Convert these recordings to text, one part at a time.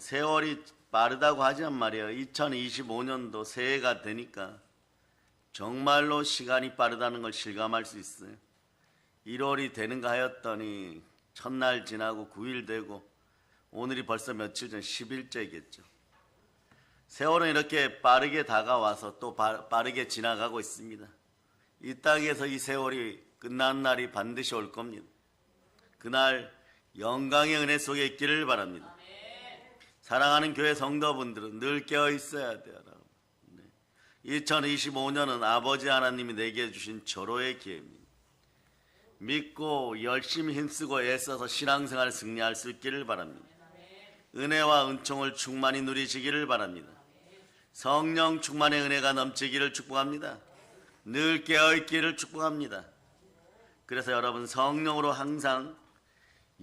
세월이 빠르다고 하지만 말이에요. 2025년도 새해가 되니까 정말로 시간이 빠르다는 걸 실감할 수 있어요. 1월이 되는가 하였더니 첫날 지나고 9일 되고 오늘이 벌써 며칠 전 10일째겠죠. 세월은 이렇게 빠르게 다가와서 또 빠르게 지나가고 있습니다. 이 땅에서 이 세월이 끝난 날이 반드시 올 겁니다. 그날 영광의 은혜 속에 있기를 바랍니다. 사랑하는 교회 성도분들은 늘 깨어 있어야 돼요. 2025년은 아버지 하나님이 내게 주신 절호의 기회입니다. 믿고 열심히 힘쓰고 애써서 신앙생활을 승리할 수 있기를 바랍니다. 은혜와 은총을 충만히 누리시기를 바랍니다. 성령 충만의 은혜가 넘치기를 축복합니다. 늘 깨어있기를 축복합니다. 그래서 여러분 성령으로 항상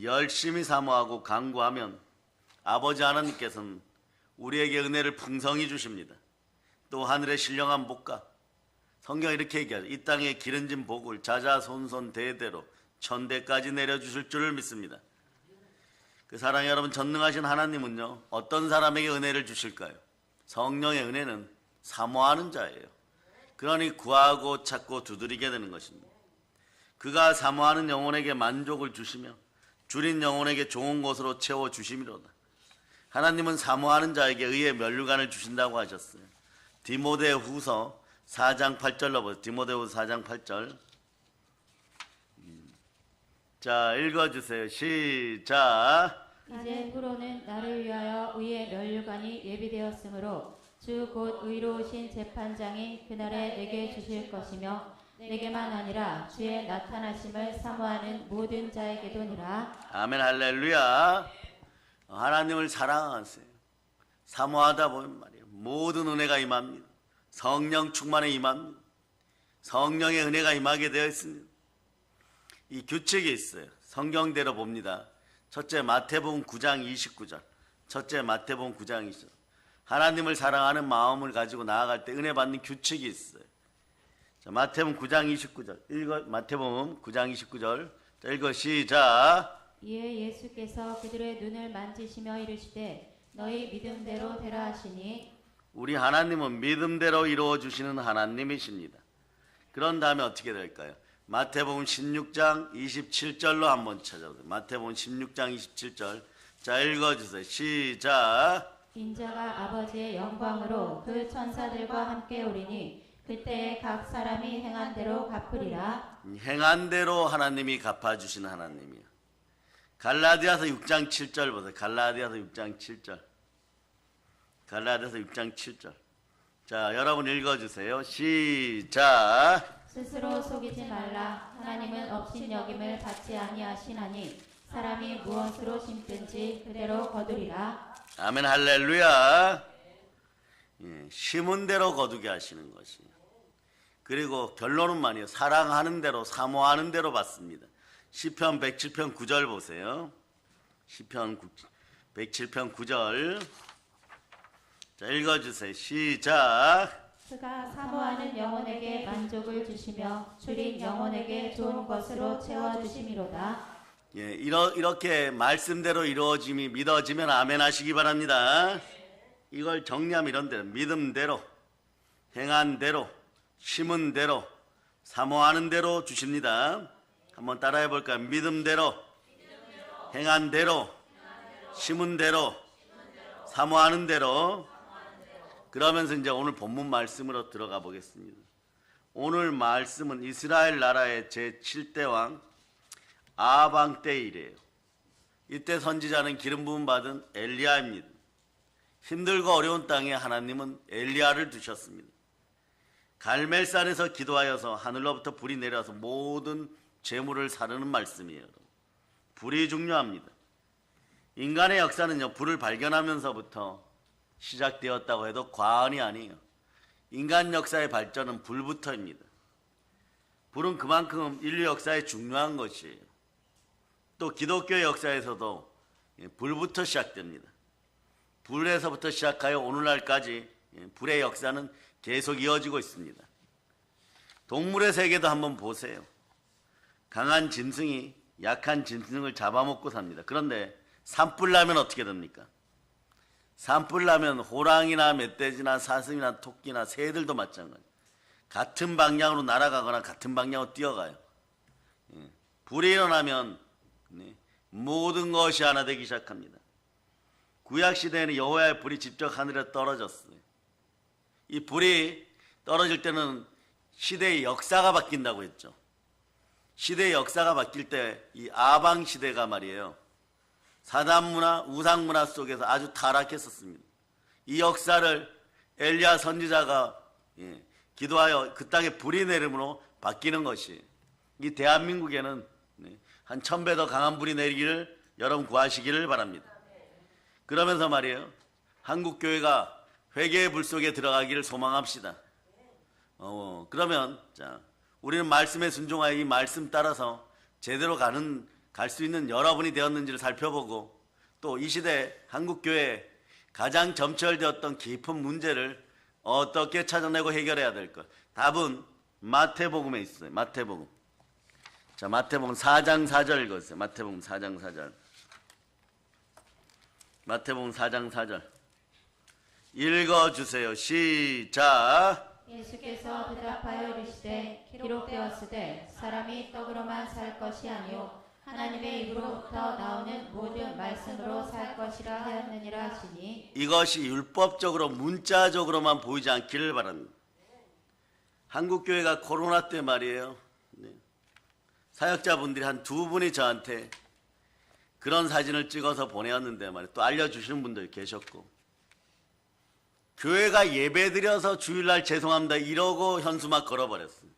열심히 사모하고 간구하면 아버지 하나님께서는 우리에게 은혜를 풍성히 주십니다. 또 하늘의 신령한 복과 성경이 이렇게 얘기하죠. 이 땅에 기름진 복을 자자손손 대대로 천대까지 내려주실 줄을 믿습니다. 그 사랑의 여러분, 전능하신 하나님은요 어떤 사람에게 은혜를 주실까요? 성령의 은혜는 사모하는 자예요. 그러니 구하고 찾고 두드리게 되는 것입니다. 그가 사모하는 영혼에게 만족을 주시며 줄인 영혼에게 좋은 것으로 채워주심이로다. 하나님은 사모하는 자에게 의의 면류관을 주신다고 하셨어요. 디모데후서 4장 8절로 보세요. 디모데후서 4장 8절. 자, 읽어주세요. 시작. 이제 후로는 나를 위하여 의의 면류관이 예비되었으므로 주 곧 의로우신 재판장이 그날에 내게 주실 것이며 내게만 아니라 주의 나타나심을 사모하는 모든 자에게도니라. 아멘. 할렐루야. 하나님을 사랑하세요. 사모하다 보면 말이에요 모든 은혜가 임합니다. 성령 충만에 임합니다. 성령의 은혜가 임하게 되어 있습니다. 이 규칙이 있어요. 성경대로 봅니다. 첫째 마태복음 9장 29절. 첫째 마태복음 9장 29절. 하나님을 사랑하는 마음을 가지고 나아갈 때 은혜 받는 규칙이 있어요. 자, 마태복음 9장 29절. 마태복음 9장 29절. 자, 읽어 시작. 이에 예수께서 그들의 눈을 만지시며 이르시되 너희 믿음대로 되라 하시니. 우리 하나님은 믿음대로 이루어 주시는 하나님이십니다. 그런 다음에 어떻게 될까요? 마태복음 16장 27절로 한번 찾아보세요. 마태복음 16장 27절. 자, 읽어주세요. 시작. 인자가 아버지의 영광으로 그 천사들과 함께 오리니 그때에 각 사람이 행한 대로 갚으리라. 행한 대로 하나님이 갚아주시는 하나님이요. 갈라디아서 6장 7절 보세요. 갈라디아서 6장 7절. 갈라디아서 6장 7절. 자, 여러분 읽어주세요. 시작. 스스로 속이지 말라. 하나님은 업신여김을 받지 아니하시나니 사람이 무엇으로 심든지 그대로 거두리라. 아멘. 할렐루야. 예, 심은 대로 거두게 하시는 것이에요. 그리고 결론은 말이에요. 사랑하는 대로 사모하는 대로 받습니다. 시편 107편 9절 보세요. 시편 107편 9절. 자, 읽어주세요. 시작. 그가 사모하는 영혼에게 만족을 주시며 줄인 영혼에게 좋은 것으로 채워주심이로다. 예, 이렇게 말씀대로 이루어짐이 믿어지면 아멘 하시기 바랍니다. 이걸 정리하면 이런 대로 믿음대로 행한 대로 심은 대로 사모하는 대로 주십니다. 한번 따라해 볼까요? 믿음대로 행한 대로 심은 대로 사모하는 대로. 그러면서 이제 오늘 본문 말씀으로 들어가 보겠습니다. 오늘 말씀은 이스라엘 나라의 제7대 왕 아방 때 일이에요. 이때 선지자는 기름 부음 받은 엘리야입니다. 힘들고 어려운 땅에 하나님은 엘리야를 두셨습니다. 갈멜산에서 기도하여서 하늘로부터 불이 내려서 모든 재물을 사르는 말씀이에요. 불이 중요합니다. 인간의 역사는요, 불을 발견하면서부터 시작되었다고 해도 과언이 아니에요. 인간 역사의 발전은 불부터입니다. 불은 그만큼 인류 역사에 중요한 것이에요. 또 기독교 역사에서도 불부터 시작됩니다. 불에서부터 시작하여 오늘날까지 불의 역사는 계속 이어지고 있습니다. 동물의 세계도 한번 보세요. 강한 짐승이 약한 짐승을 잡아먹고 삽니다. 그런데 산불 나면 어떻게 됩니까? 산불 나면 호랑이나 멧돼지나 사슴이나 토끼나 새들도 마찬가지. 같은 방향으로 날아가거나 같은 방향으로 뛰어가요. 불이 일어나면 모든 것이 하나 되기 시작합니다. 구약시대에는 여호와의 불이 직접 하늘에 떨어졌어요. 이 불이 떨어질 때는 시대의 역사가 바뀐다고 했죠. 시대의 역사가 바뀔 때 이 아방 시대가 말이에요. 사단문화, 우상문화 속에서 아주 타락했었습니다. 이 역사를 엘리야 선지자가 기도하여 그 땅에 불이 내림으로 바뀌는 것이, 이 대한민국에는 한 1000배 더 강한 불이 내리기를 여러분 구하시기를 바랍니다. 그러면서 말이에요, 한국교회가 회개의 불 속에 들어가기를 소망합시다. 그러면 자, 우리는 말씀에 순종하여 이 말씀 따라서 제대로 갈 수 있는 여러분이 되었는지를 살펴보고, 또 이 시대 한국교회에 가장 점철되었던 깊은 문제를 어떻게 찾아내고 해결해야 될까? 답은 마태복음에 있어요. 마태복음. 자, 마태복음 4장 4절 읽었어요. 마태복음 4장 4절. 마태복음 4장 4절. 읽어주세요. 시작. 예수께서 대답하여 이르시되 기록되었으되 사람이 떡으로만 살 것이 아니요 하나님의 입으로부터 나오는 모든 말씀으로 살 것이라 하였느니라 하시니, 이것이 율법적으로 문자적으로만 보이지 않기를 바랍니다. 한국교회가 코로나 때 말이에요, 사역자분들이 한 2분이 저한테 그런 사진을 찍어서 보내었는데 말이에요. 또 알려주시는 분들 계셨고, 교회가 예배드려서 주일날 죄송합니다 이러고 현수막 걸어버렸어요.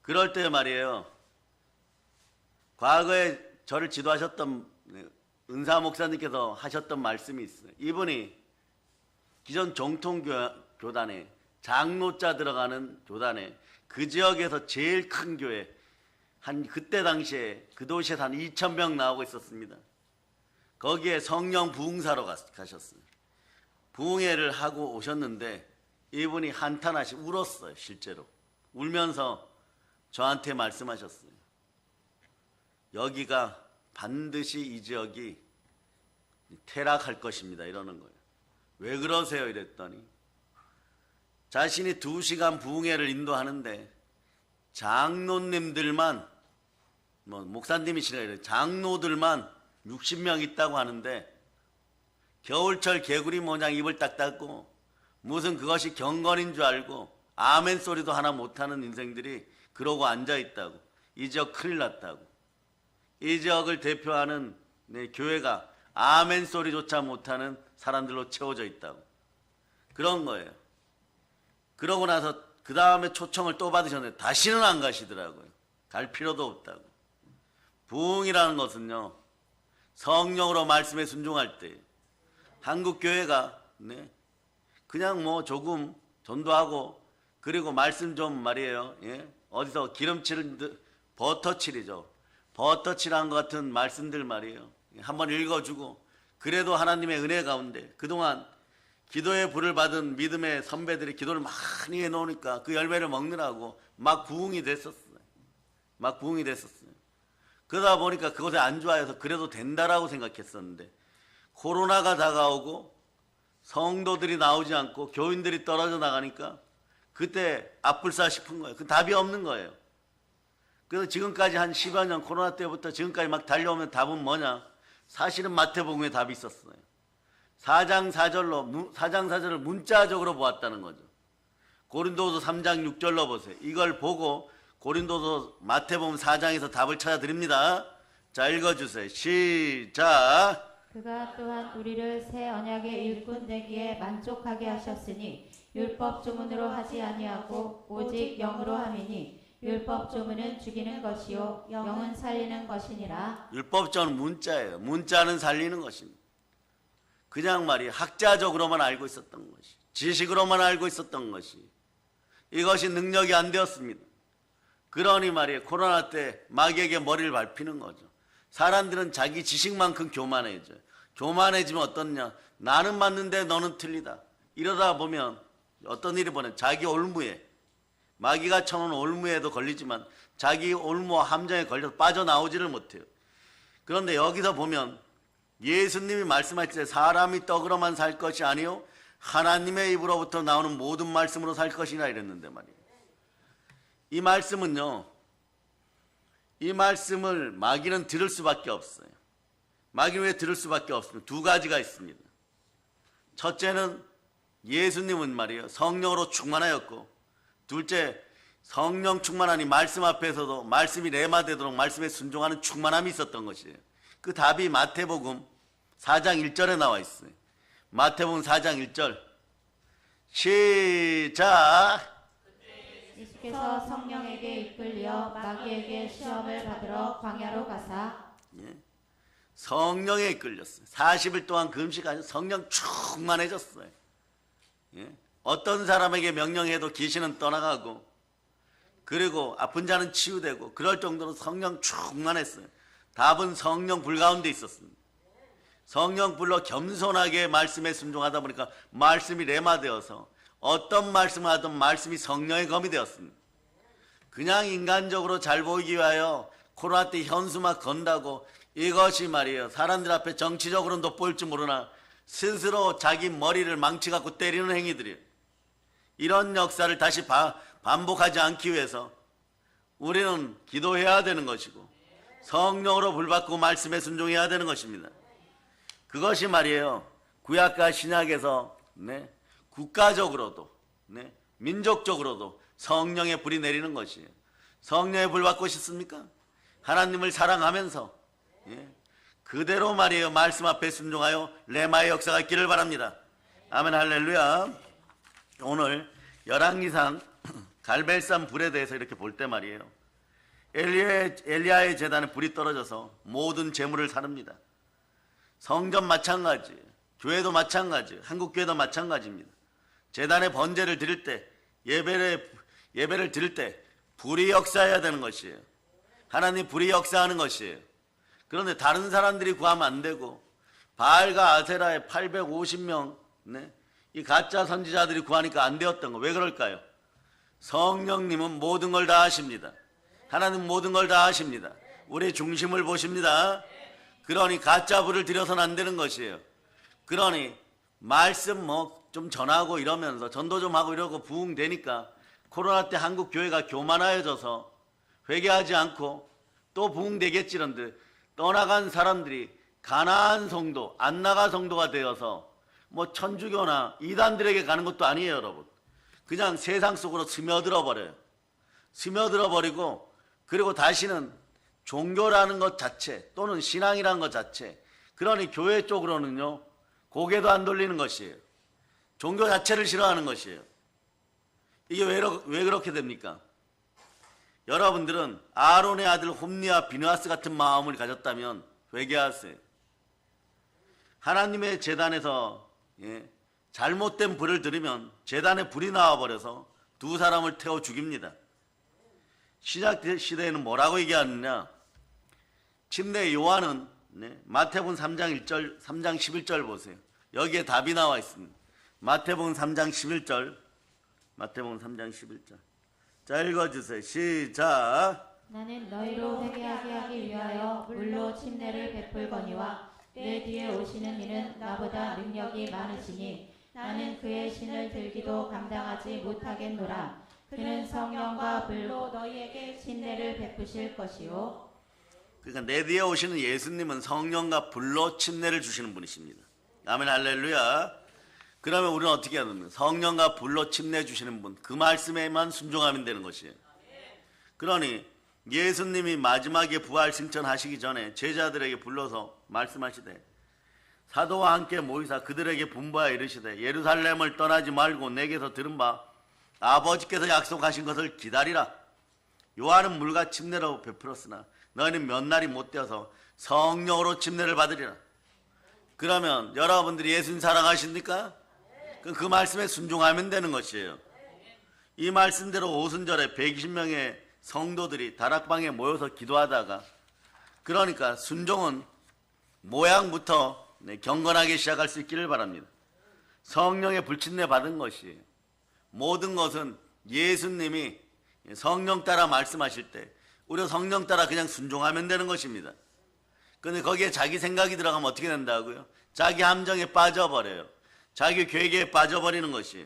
그럴 때 말이에요, 과거에 저를 지도하셨던 은사 목사님께서 하셨던 말씀이 있어요. 이분이 기존 정통교단에 장로자 들어가는 교단에 그 지역에서 제일 큰 교회, 한 그때 당시에 그 도시에서 한 2000명 나오고 있었습니다. 거기에 성령 부흥사로 가셨어요. 부흥회를 하고 오셨는데 이분이 한탄하시 울었어요. 실제로 울면서 저한테 말씀하셨어요. 여기가 반드시 이 지역이 퇴락할 것입니다 이러는 거예요. 왜 그러세요 이랬더니, 자신이 2시간 부흥회를 인도하는데 장로님들만, 목사님이시라 그래요, 장로들만 60명 있다고 하는데 겨울철 개구리 모양 입을 딱 닫고 무슨 그것이 경건인 줄 알고 아멘 소리도 하나 못하는 인생들이 그러고 앉아있다고. 이 지역 큰일 났다고. 이 지역을 대표하는 교회가 아멘 소리조차 못하는 사람들로 채워져 있다고. 그런 거예요. 그러고 나서 그 다음에 초청을 또 받으셨는데 다시는 안 가시더라고요. 갈 필요도 없다고. 부흥이라는 것은요, 성령으로 말씀에 순종할 때 한국교회가 그냥 조금 전도하고 그리고 말씀 좀 말이에요, 어디서 기름칠을 버터칠이죠. 버터칠한 것 같은 말씀들 말이에요. 한번 읽어주고, 그래도 하나님의 은혜 가운데 그동안 기도의 불을 받은 믿음의 선배들이 기도를 많이 해놓으니까 그 열매를 먹느라고 막 부흥이 됐었어요. 막 부흥이 됐었어요. 그러다 보니까 그것에 안주하여서 그래도 된다라고 생각했었는데, 코로나가 다가오고 성도들이 나오지 않고 교인들이 떨어져 나가니까 그때 앞불사 싶은 거예요. 그 답이 없는 거예요. 그래서 지금까지 한 10여 년, 코로나 때부터 지금까지 막 달려오면 답은 뭐냐? 사실은 마태복음에 답이 있었어요. 4장 4절을 문자적으로 보았다는 거죠. 고린도서 3장 6절로 보세요. 이걸 보고 고린도서 마태복음 4장에서 답을 찾아드립니다. 자, 읽어주세요. 시작. 그가 또한 우리를 새 언약의 일꾼 되기에 만족하게 하셨으니 율법 조문으로 하지 아니하고 오직 영으로 함이니 율법 조문은 죽이는 것이요 영은 살리는 것이니라. 율법 조문은 문자예요. 문자는 살리는 것입니다. 그냥 말이에요, 학자적으로만 알고 있었던 것이, 지식으로만 알고 있었던 것이, 이것이 능력이 안 되었습니다. 그러니 말이에요, 코로나 때 마귀에게 머리를 밟히는 거죠. 사람들은 자기 지식만큼 교만해져요. 교만해지면 어떻냐? 나는 맞는데 너는 틀리다. 이러다 보면 어떤 일이 벌어요? 자기 올무에, 마귀가 쳐놓은 올무에도 걸리지만 자기 올무와 함정에 걸려서 빠져나오지를 못해요. 그런데 여기서 보면 예수님이 말씀하실 때 사람이 떡으로만 살 것이 아니요 하나님의 입으로부터 나오는 모든 말씀으로 살 것이라 이랬는데 말이에요. 이 말씀은요, 이 말씀을 마귀는 들을 수밖에 없어요. 마귀는 왜 들을 수밖에 없습니까? 두 가지가 있습니다. 첫째는 예수님은 말이에요, 성령으로 충만하였고, 둘째, 성령 충만하니 말씀 앞에서도 말씀이 레마되도록 말씀에 순종하는 충만함이 있었던 것이에요. 그 답이 마태복음 4장 1절에 나와 있어요. 마태복음 4장 1절 시작. 예수께서 성령에게 이끌려 마귀에게 시험을 받으러 광야로 가사 성령에 이끌렸어요. 40일 동안 금식하셔서 성령 충만해졌어요. 어떤 사람에게 명령해도 귀신은 떠나가고, 그리고 아픈 자는 치유되고, 그럴 정도로 성령 충만했어요. 답은 성령 불 가운데 있었습니다. 성령 불로 겸손하게 말씀에 순종하다 보니까 말씀이 레마되어서 어떤 말씀을 하든 말씀이 성령의 검이 되었습니다. 그냥 인간적으로 잘 보이기 위하여 코로나 때 현수막 건다고 이것이 말이에요, 사람들 앞에 정치적으로는 돋보일 줄 모르나 스스로 자기 머리를 망치 갖고 때리는 행위들이에요. 이런 역사를 다시 반복하지 않기 위해서 우리는 기도해야 되는 것이고 성령으로 불받고 말씀에 순종해야 되는 것입니다. 그것이 말이에요, 구약과 신약에서 국가적으로도 민족적으로도 성령의 불이 내리는 것이에요. 성령의 불 받고 싶습니까? 하나님을 사랑하면서 그대로 말이에요, 말씀 앞에 순종하여 레마의 역사가 있기를 바랍니다. 아멘, 할렐루야. 오늘 열왕기상 갈멜산 불에 대해서 이렇게 볼 때 말이에요, 엘리야의 제단에 불이 떨어져서 모든 재물을 사릅니다. 성전 마찬가지예요. 교회도 마찬가지예요. 한국교회도 마찬가지입니다. 제단에 번제를 드릴 때, 예배를 드릴 때 불이 역사해야 되는 것이에요. 하나님 불이 역사하는 것이에요. 그런데 다른 사람들이 구하면 안 되고 바알과 아세라의 850명 이 가짜 선지자들이 구하니까 안 되었던 거, 왜 그럴까요? 성령님은 모든 걸 다 하십니다. 하나님 모든 걸 다 하십니다. 우리의 중심을 보십니다. 그러니 가짜 불을 들여서는 안 되는 것이에요. 그러니 말씀 좀 전하고 이러면서 전도 좀 하고 이러고 부흥되니까 코로나 때 한국 교회가 교만하여져서 회개하지 않고 또 부흥되겠지런데 떠나간 사람들이 가나안 성도, 안나가 성도가 되어서 천주교나 이단들에게 가는 것도 아니에요, 여러분. 그냥 세상 속으로 스며들어 버려요. 스며들어 버리고, 그리고 다시는 종교라는 것 자체 또는 신앙이라는 것 자체, 그러니 교회 쪽으로는요 고개도 안 돌리는 것이에요. 종교 자체를 싫어하는 것이에요. 이게 왜 그렇게 됩니까? 여러분들은 아론의 아들 홈리와 비느하스 같은 마음을 가졌다면 회개하세요. 하나님의 제단에서 잘못된 불을 들이면 제단에 불이 나와버려서 두 사람을 태워 죽입니다. 신약 시대에는 뭐라고 얘기하느냐? 침례 요한은 마태복음 3장 11절 보세요. 여기에 답이 나와 있습니다. 마태복음 3장 11절. 마태복음 3장 11절. 자, 읽어주세요. 시작. 나는 너희로 회개하게 하기 위하여 물로 침례를 베풀거니와 내 뒤에 오시는 이는 나보다 능력이 많으시니 나는 그의 신을 들기도 감당하지 못하겠노라. 그는 성령과 불로 너희에게 침례를 베푸실 것이요. 그러니까 내 뒤에 오시는 예수님은 성령과 불로 침례를 주시는 분이십니다. 아멘, 할렐루야. 그러면 우리는 어떻게 해야 됩니까? 성령과 불로 침례 주시는 분, 그 말씀에만 순종하면 되는 것이에요. 그러니 예수님이 마지막에 부활 승천하시기 전에 제자들에게 불러서 말씀하시되 사도와 함께 모이사 그들에게 분부하여 이르시되 예루살렘을 떠나지 말고 내게서 들은 바 아버지께서 약속하신 것을 기다리라. 요한은 물과 침례로 베풀었으나 너희는 몇 날이 못 되어서 성령으로 침례를 받으리라. 그러면 여러분들이 예수님 사랑하십니까? 그 말씀에 순종하면 되는 것이에요. 이 말씀대로 오순절에 120명의 성도들이 다락방에 모여서 기도하다가, 그러니까 순종은 모양부터 경건하게 시작할 수 있기를 바랍니다. 성령의 불침례 받은 것이에요. 모든 것은 예수님이 성령 따라 말씀하실 때 우리가 성령 따라 그냥 순종하면 되는 것입니다. 근데 거기에 자기 생각이 들어가면 어떻게 된다고요? 자기 함정에 빠져버려요. 자기 괴계에 빠져버리는 것이에요.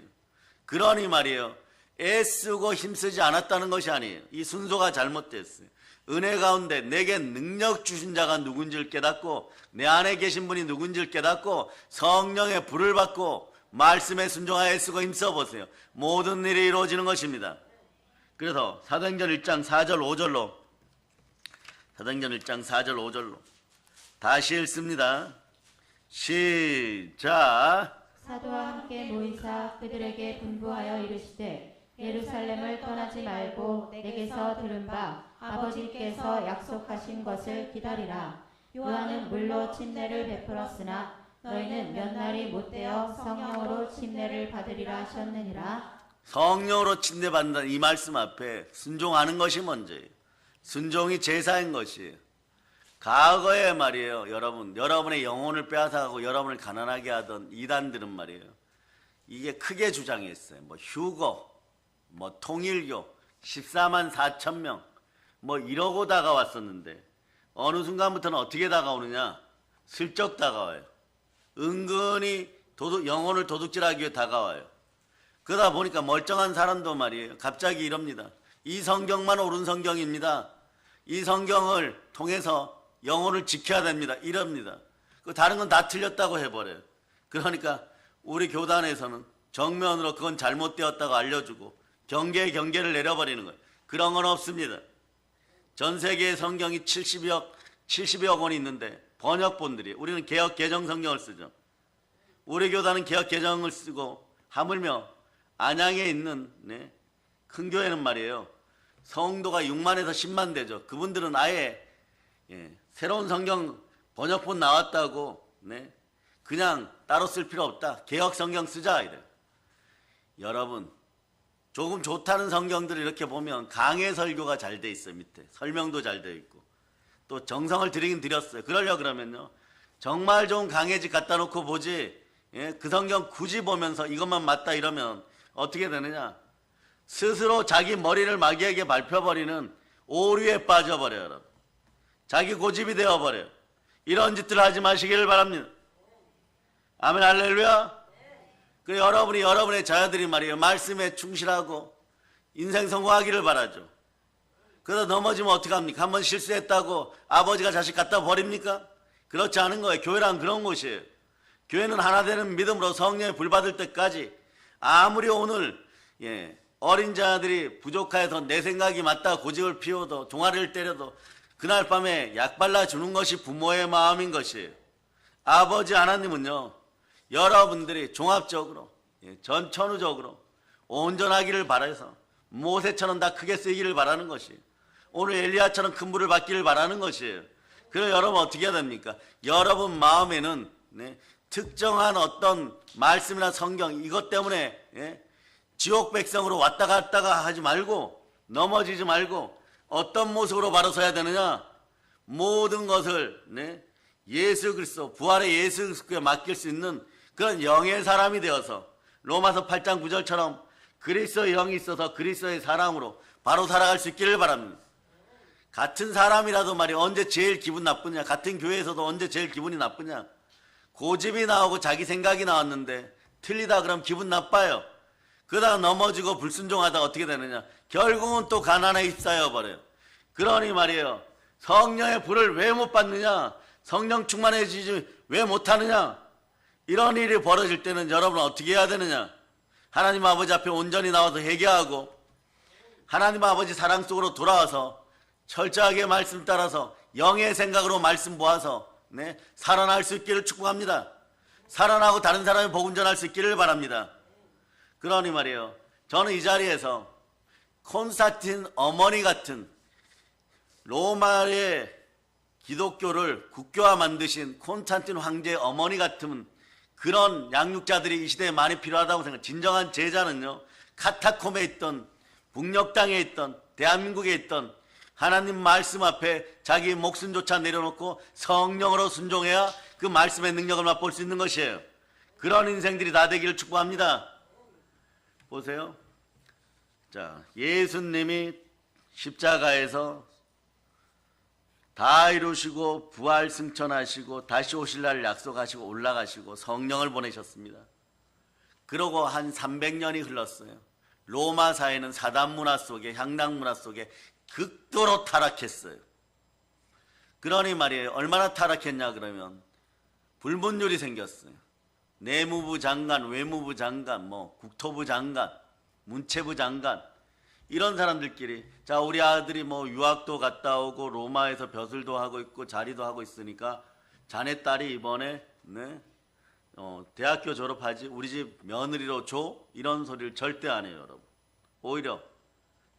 그러니 말이에요. 애쓰고 힘쓰지 않았다는 것이 아니에요. 이 순서가 잘못됐어요. 은혜 가운데 내게 능력 주신 자가 누군지를 깨닫고 내 안에 계신 분이 누군지를 깨닫고 성령의 불을 받고 말씀에 순종하여 애쓰고 힘써보세요. 모든 일이 이루어지는 것입니다. 그래서 사도행전 1장 4절 5절로 사도행전 1장 4절 5절로 다시 읽습니다. 시작. 사도와 함께 모이사 그들에게 분부하여 이르시되 예루살렘을 떠나지 말고 내게서 들은 바 아버지께서 약속하신 것을 기다리라. 요한은 물로 침례를 베풀었으나 너희는 몇 날이 못되어 성령으로 침례를 받으리라 하셨느니라. 성령으로 침례받는다는 이 말씀 앞에 순종하는 것이 먼저예요. 순종이 제사인 것이에요. 과거에 말이에요. 여러분의 영혼을 빼앗아가고 여러분을 가난하게 하던 이단들은 말이에요. 이게 크게 주장했어요. 뭐 휴거, 뭐 통일교, 14만 4천 명, 뭐 이러고 다가왔었는데 어느 순간부터는 어떻게 다가오느냐? 슬쩍 다가와요. 은근히 영혼을 도둑질하기 위해 다가와요. 그러다 보니까 멀쩡한 사람도 말이에요. 갑자기 이럽니다. 이 성경만 옳은 성경입니다. 이 성경을 통해서 영혼을 지켜야 됩니다. 이럽니다. 다른 건 다 틀렸다고 해버려요. 그러니까 우리 교단에서는 정면으로 그건 잘못되었다고 알려주고 경계를 내려버리는 거예요. 그런 건 없습니다. 전 세계의 성경이 70여 권이 있는데 번역본들이 우리는 개역 개정 성경을 쓰죠. 우리 교단은 개역 개정을 쓰고 하물며 안양에 있는 큰 교회는 말이에요. 성도가 6만에서 10만 되죠. 그분들은 아예 새로운 성경 번역본 나왔다고 그냥 따로 쓸 필요 없다. 개역 성경 쓰자 이래요. 여러분 조금 좋다는 성경들을 이렇게 보면 강해 설교가 잘 돼 있어요. 밑에 설명도 잘 돼 있고 또 정성을 들이긴 드렸어요. 그러려고 그러면요 정말 좋은 강해지 갖다 놓고 보지 그 성경 굳이 보면서 이것만 맞다 이러면 어떻게 되느냐? 스스로 자기 머리를 마귀에게 밟혀버리는 오류에 빠져버려요. 여러분. 자기 고집이 되어버려요. 이런 짓들 하지 마시기를 바랍니다. 아멘 할렐루야. 그 여러분의 자녀들이 말이에요. 말씀에 충실하고 인생 성공하기를 바라죠. 그러다 넘어지면 어떡합니까? 한번 실수했다고 아버지가 자식 갖다 버립니까? 그렇지 않은 거예요. 교회란 그런 곳이에요. 교회는 하나 되는 믿음으로 성령의 불 받을 때까지 아무리 오늘 어린 자들이 부족하여서 내 생각이 맞다 고집을 피워도 종아리를 때려도 그날 밤에 약 발라주는 것이 부모의 마음인 것이에요. 아버지 하나님은요 여러분들이 종합적으로 전천후적으로 온전하기를 바라서 모세처럼 다 크게 쓰이기를 바라는 것이에요. 오늘 엘리야처럼 큰 불을 받기를 바라는 것이에요. 그럼 여러분 어떻게 해야 됩니까? 여러분 마음에는 특정한 어떤 말씀이나 성경 이것 때문에 지옥 백성으로 왔다 갔다가 하지 말고 넘어지지 말고 어떤 모습으로 바로 서야 되느냐? 모든 것을 예수 그리스도 부활의 예수 그리스도에 맡길 수 있는 그런 영의 사람이 되어서 로마서 8장 9절처럼 그리스도의 영이 있어서 그리스도의 사랑으로 바로 살아갈 수 있기를 바랍니다. 같은 사람이라도 말이야 언제 제일 기분 나쁘냐? 같은 교회에서도 언제 제일 기분이 나쁘냐? 고집이 나오고 자기 생각이 나왔는데 틀리다 그러면 기분 나빠요. 그러다가 넘어지고 불순종하다가 어떻게 되느냐? 결국은 또 가난에 휩싸여 버려요. 그러니 말이에요. 성령의 불을 왜 못 받느냐? 성령 충만해지지 왜 못하느냐? 이런 일이 벌어질 때는 여러분은 어떻게 해야 되느냐? 하나님 아버지 앞에 온전히 나와서 회개하고 하나님 아버지 사랑 속으로 돌아와서 철저하게 말씀 따라서 영의 생각으로 말씀 보아서 살아날 수 있기를 축복합니다. 살아나고 다른 사람이 복음 전할 수 있기를 바랍니다. 그러니 말이에요. 저는 이 자리에서 콘스탄틴 어머니 같은 로마의 기독교를 국교화 만드신 콘스탄틴 황제 어머니 같은 그런 양육자들이 이 시대에 많이 필요하다고 생각해요. 진정한 제자는요. 카타콤에 있던 북녘 땅에 있던 대한민국에 있던 하나님 말씀 앞에 자기 목숨조차 내려놓고 성령으로 순종해야 그 말씀의 능력을 맛볼 수 있는 것이에요. 그런 인생들이 다 되기를 축복합니다. 보세요. 자, 예수님이 십자가에서 다 이루시고 부활 승천하시고 다시 오실 날 약속하시고 올라가시고 성령을 보내셨습니다. 그러고 한 300년이 흘렀어요. 로마 사회는 사단 문화 속에, 향락 문화 속에 극도로 타락했어요. 그러니 말이에요. 얼마나 타락했냐 그러면 불문율이 생겼어요. 내무부 장관, 외무부 장관, 국토부 장관, 문체부 장관, 이런 사람들끼리, 자, 우리 아들이 유학도 갔다 오고 로마에서 벼슬도 하고 있고 자리도 하고 있으니까 자네 딸이 이번에 대학교 졸업하지 우리 집 며느리로 줘? 이런 소리를 절대 안 해요, 여러분. 오히려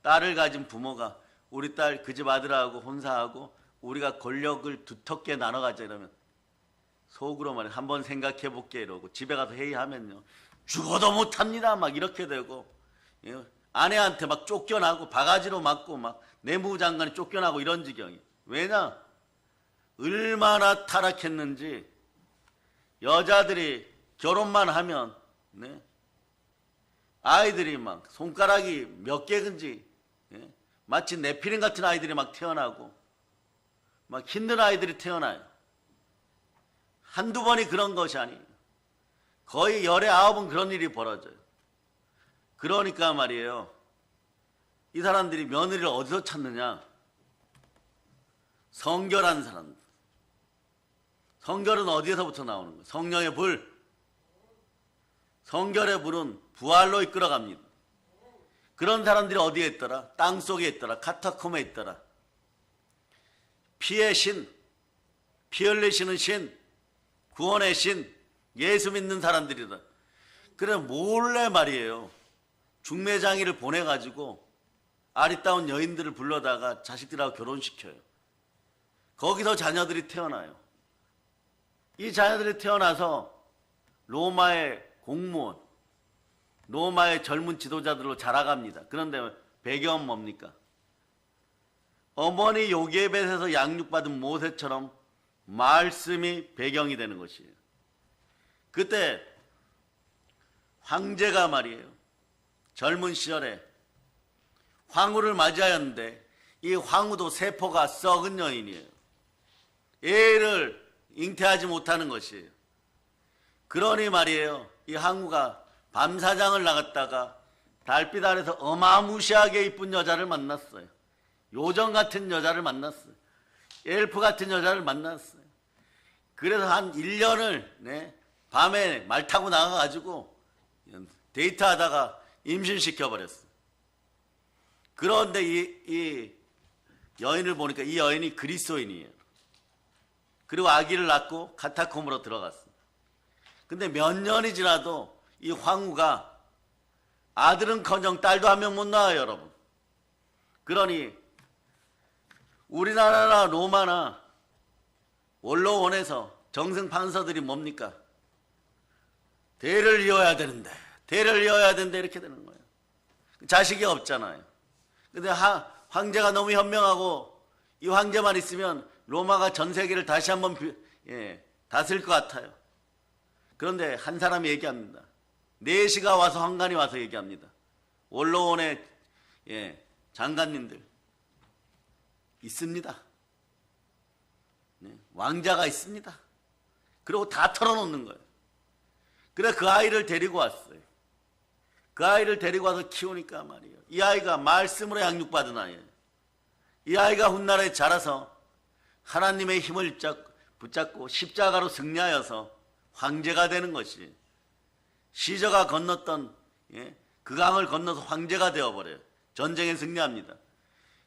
딸을 가진 부모가 우리 딸 그 집 아들하고 혼사하고 우리가 권력을 두텁게 나눠 가자 이러면 속으로 말해 한번 생각해 볼게 이러고 집에 가서 회의하면요 죽어도 못합니다 막 이렇게 되고, 아내한테 막 쫓겨나고 바가지로 맞고 막 내무부 장관이 쫓겨나고 이런 지경이. 왜냐? 얼마나 타락했는지. 여자들이 결혼만 하면 아이들이 막 손가락이 몇 개인지 마치 네피림 같은 아이들이 막 태어나고 막 힘든 아이들이 태어나요. 한두 번이 그런 것이 아니에요. 거의 19은 그런 일이 벌어져요. 그러니까 말이에요. 이 사람들이 며느리를 어디서 찾느냐? 성결한 사람들. 성결은 어디에서부터 나오는 거예요? 성령의 불. 성결의 불은 부활로 이끌어갑니다. 그런 사람들이 어디에 있더라? 땅속에 있더라. 카타콤에 있더라. 피의 신, 피 흘리시는 신, 구원의 신, 예수 믿는 사람들이다. 그래 몰래 말이에요. 중매장이를 보내가지고 아리따운 여인들을 불러다가 자식들하고 결혼시켜요. 거기서 자녀들이 태어나요. 이 자녀들이 태어나서 로마의 공무원, 로마의 젊은 지도자들로 자라갑니다. 그런데 배경은 뭡니까? 어머니 요게벳에서 양육받은 모세처럼 말씀이 배경이 되는 것이에요. 그때 황제가 말이에요. 젊은 시절에 황후를 맞이하였는데 이 황후도 세포가 썩은 여인이에요. 애를 잉태하지 못하는 것이에요. 그러니 말이에요. 이 황후가 밤사장을 나갔다가 달빛 아래서 어마무시하게 이쁜 여자를 만났어요. 요정 같은 여자를 만났어요. 엘프 같은 여자를 만났어요. 그래서 한 1년을 밤에 말 타고 나가가지고 데이트하다가 임신시켜버렸어요. 그런데 이 여인을 보니까 이 여인이 그리스도인이에요. 그리고 아기를 낳고 카타콤으로 들어갔어요. 근데 몇 년이 지나도 이 황후가 아들은커녕 딸도 한 명 못 낳아요, 여러분. 그러니 우리나라나 로마나 원로원에서 정승 판서들이 뭡니까? 대를 이어야 되는데 이렇게 되는 거예요. 자식이 없잖아요. 근데 황제가 너무 현명하고 이 황제만 있으면 로마가 전 세계를 다시 한번 다스릴 것 같아요. 그런데 한 사람이 얘기합니다. 내시가 와서 황관이 와서 얘기합니다. 원로원의 장관님들 있습니다. 왕자가 있습니다. 그리고 다 털어놓는 거예요. 그래 그 아이를 데리고 왔어요. 그 아이를 데리고 와서 키우니까 말이에요. 이 아이가 말씀으로 양육받은 아이예요. 이 아이가 훗날에 자라서 하나님의 힘을 붙잡고 십자가로 승리하여서 황제가 되는 것이, 시저가 건넜던 그 강을 건너서 황제가 되어버려요. 전쟁에 승리합니다.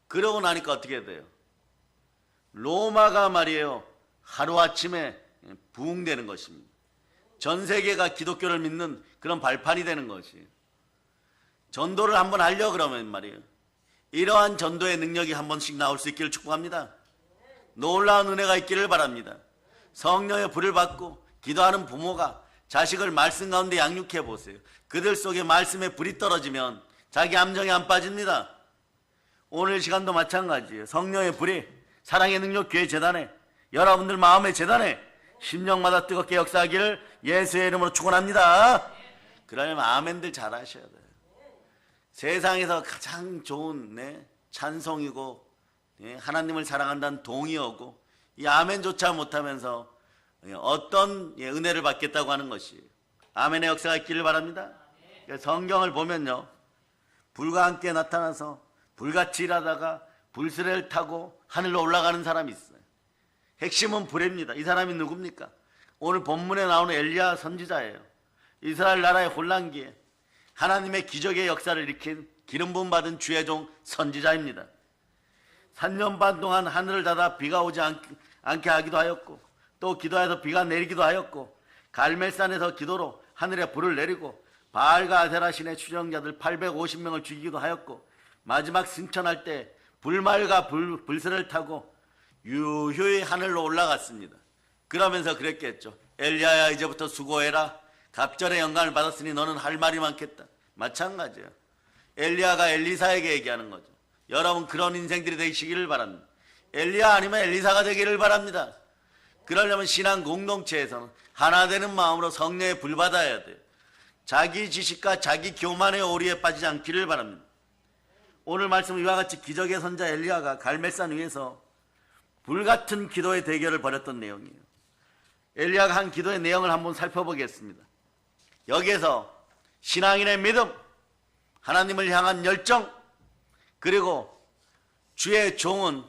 그러고 나니까 어떻게 돼요? 로마가 말이에요. 하루아침에 부흥되는 것입니다. 전 세계가 기독교를 믿는 그런 발판이 되는 것이에요. 전도를 한번 하려고 그러면 말이에요. 이러한 전도의 능력이 한 번씩 나올 수 있기를 축복합니다. 놀라운 은혜가 있기를 바랍니다. 성령의 불을 받고 기도하는 부모가 자식을 말씀 가운데 양육해 보세요. 그들 속에 말씀의 불이 떨어지면 자기 함정에 안 빠집니다. 오늘 시간도 마찬가지예요. 성령의 불이 사랑의 능력 교회 재단에, 여러분들 마음의 재단에 심령마다 뜨겁게 역사하기를 예수의 이름으로 축원합니다. 그러려면 아멘들 잘 하셔야 돼요. 세상에서 가장 좋은 찬송이고 하나님을 사랑한다는 동의 오고 이 아멘조차 못하면서 어떤 은혜를 받겠다고 하는 것이 아멘의 역사가 있기를 바랍니다. 성경을 보면요, 불과 함께 나타나서 불같이 일하다가 불수레를 타고 하늘로 올라가는 사람이 있어요. 핵심은 불입니다. 이 사람이 누굽니까? 오늘 본문에 나오는 엘리야 선지자예요. 이스라엘 나라의 혼란기에 하나님의 기적의 역사를 일으킨 기름 부음 받은 주의 종 선지자입니다. 3년 반 동안 하늘을 닫아 비가 오지 않게 하기도 하였고, 또 기도해서 비가 내리기도 하였고, 갈멜산에서 기도로 하늘에 불을 내리고 바알과 아세라 신의 추종자들 850명을 죽이기도 하였고, 마지막 승천할 때 불말과 불새를 타고 유유히 하늘로 올라갔습니다. 그러면서 그랬겠죠. 엘리야야, 이제부터 수고해라. 갑절의 영광을 받았으니 너는 할 말이 많겠다. 마찬가지예요. 엘리야가 엘리사에게 얘기하는 거죠. 여러분, 그런 인생들이 되시기를 바랍니다. 엘리야 아니면 엘리사가 되기를 바랍니다. 그러려면 신앙 공동체에서는 하나 되는 마음으로 성령의 불 받아야 돼요. 자기 지식과 자기 교만의 오리에 빠지지 않기를 바랍니다. 오늘 말씀은 이와 같이 기적의 선자 엘리야가 갈멜산 위에서 불같은 기도의 대결을 벌였던 내용이에요. 엘리야가 한 기도의 내용을 한번 살펴보겠습니다. 여기에서 신앙인의 믿음, 하나님을 향한 열정, 그리고 주의 종은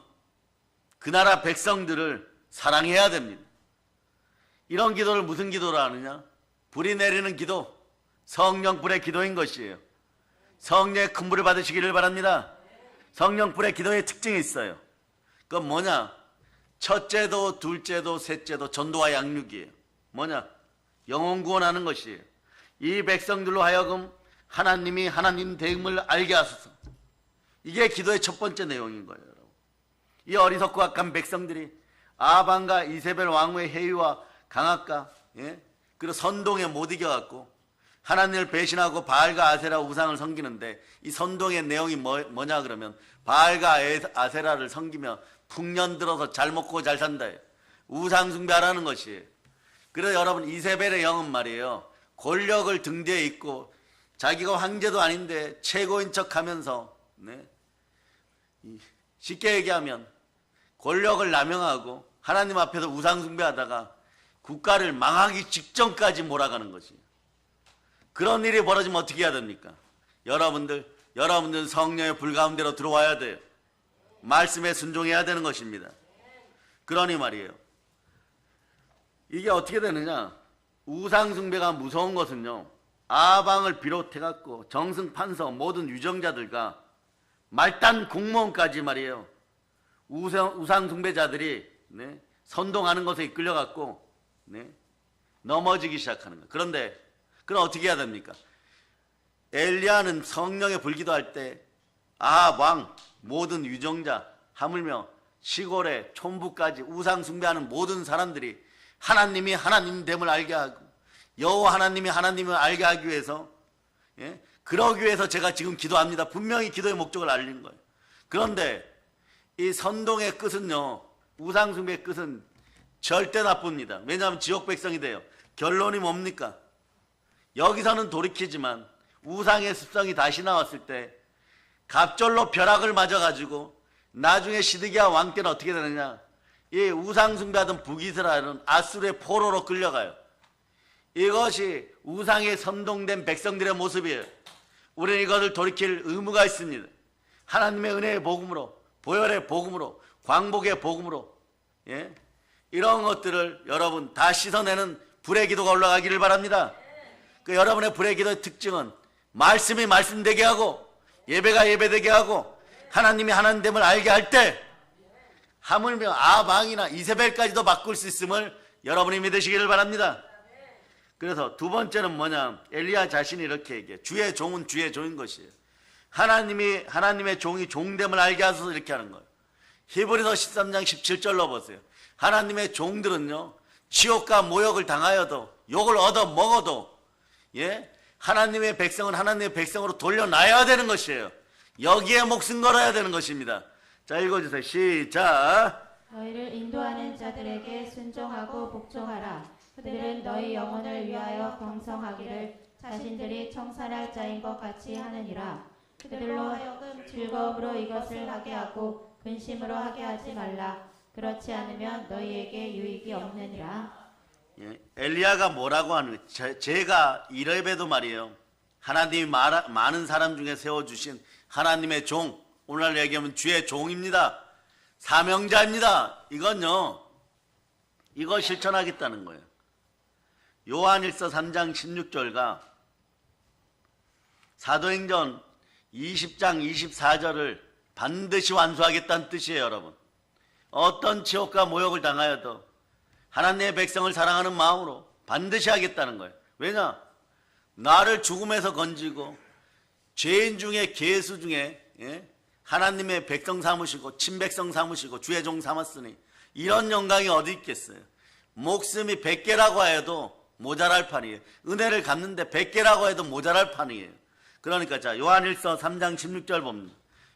그 나라 백성들을 사랑해야 됩니다. 이런 기도를 무슨 기도로 하느냐? 불이 내리는 기도, 성령 불의 기도인 것이에요. 성령의 큰 불을 받으시기를 바랍니다. 성령 불의 기도의 특징이 있어요. 그건 뭐냐? 첫째도 둘째도 셋째도 전도와 양육이에요. 뭐냐? 영혼 구원하는 것이에요. 이 백성들로 하여금 하나님이 하나님 됨을 알게 하소서. 이게 기도의 첫 번째 내용인 거예요. 여러분. 이 어리석고 악한 백성들이 아방과 이세벨 왕후의 해위와 강압과 그리고 선동에 못 이겨갖고 하나님을 배신하고 바알과 아세라 우상을 섬기는데, 이 선동의 내용이 뭐냐 그러면 바알과 아세라를 섬기며 풍년 들어서 잘 먹고 잘 산다. 우상 숭배하라는 것이에요. 그래서 여러분, 이세벨의 영은 말이에요, 권력을 등 뒤에 있고 자기가 황제도 아닌데 최고인 척하면서 쉽게 얘기하면 권력을 남용하고 하나님 앞에서 우상 숭배하다가 국가를 망하기 직전까지 몰아가는 것이에요. 그런 일이 벌어지면 어떻게 해야 됩니까? 여러분들 성령의 불 가운데로 들어와야 돼요. 말씀에 순종해야 되는 것입니다. 그러니 말이에요, 이게 어떻게 되느냐? 우상 숭배가 무서운 것은요, 아방을 비롯해갖고 정승 판서 모든 유정자들과 말단 공무원까지 말이에요, 우상 숭배자들이 선동하는 것에 이끌려갖고 넘어지기 시작하는 거예요. 그런데 그럼 어떻게 해야 됩니까? 엘리야는 성령의 불기도할 때 아합, 모든 유정자, 하물며 시골의 촌부까지 우상 숭배하는 모든 사람들이 하나님이 하나님됨을 알게 하고 여호와 하나님이 하나님을 알게 하기 위해서, 그러기 위해서 제가 지금 기도합니다. 분명히 기도의 목적을 알린 거예요. 그런데 이 선동의 끝은요, 우상 숭배의 끝은 절대 나쁩니다. 왜냐하면 지옥 백성이 돼요. 결론이 뭡니까? 여기서는 돌이키지만 우상의 습성이 다시 나왔을 때 갑절로 벼락을 맞아가지고 나중에 시드기야 왕 때는 어떻게 되느냐? 이 우상 숭배하던 북이스라엘은 아수르의 포로로 끌려가요. 이것이 우상에 선동된 백성들의 모습이에요. 우리는 이것을 돌이킬 의무가 있습니다. 하나님의 은혜의 복음으로, 보혈의 복음으로, 광복의 복음으로, 이런 것들을 여러분 다 씻어내는 불의 기도가 올라가기를 바랍니다. 그 여러분의 불의 기도의 특징은 말씀이 말씀되게 하고 예배가 예배되게 하고 하나님이 하나님됨을 알게 할 때 하물며 아방이나 이세벨까지도 바꿀 수 있음을 여러분이 믿으시기를 바랍니다. 그래서 두 번째는 뭐냐? 엘리야 자신이 이렇게 얘기해. 주의 종은 주의 종인 것이에요. 하나님의 종이 종됨을 알게 하소서, 이렇게 하는 거예요. 히브리서 13장 17절로 보세요. 하나님의 종들은요, 치욕과 모욕을 당하여도 욕을 얻어 먹어도 하나님의 백성은 하나님의 백성으로 돌려놔야 되는 것이에요. 여기에 목숨 걸어야 되는 것입니다. 자, 읽어주세요. 시작. 너희를 인도하는 자들에게 순종하고 복종하라. 그들은 너희 영혼을 위하여 경성하기를 자신들이 청산할 자인 것 같이 하느니라. 그들로 하여금 즐거움으로 이것을 하게 하고 근심으로 하게 하지 말라. 그렇지 않으면 너희에게 유익이 없느니라. 예, 엘리야가 뭐라고 하는 거예요? 제가 이래봬도 말이에요. 하나님이 많은 사람 중에 세워주신 하나님의 종, 오늘 얘기하면 주의 종입니다. 사명자입니다. 이건요, 이거 실천하겠다는 거예요. 요한일서 3장 16절과 사도행전 20장 24절을 반드시 완수하겠다는 뜻이에요, 여러분. 어떤 지옥과 모욕을 당하여도 하나님의 백성을 사랑하는 마음으로 반드시 하겠다는 거예요. 왜냐? 나를 죽음에서 건지고 죄인 중에 괴수 중에 하나님의 백성 삼으시고 친백성 삼으시고 주의 종 삼았으니 이런 영광이 어디 있겠어요? 목숨이 100개라고 해도 모자랄 판이에요. 은혜를 갚는데 100개라고 해도 모자랄 판이에요. 그러니까 자, 요한일서 3장 16절 봅니다.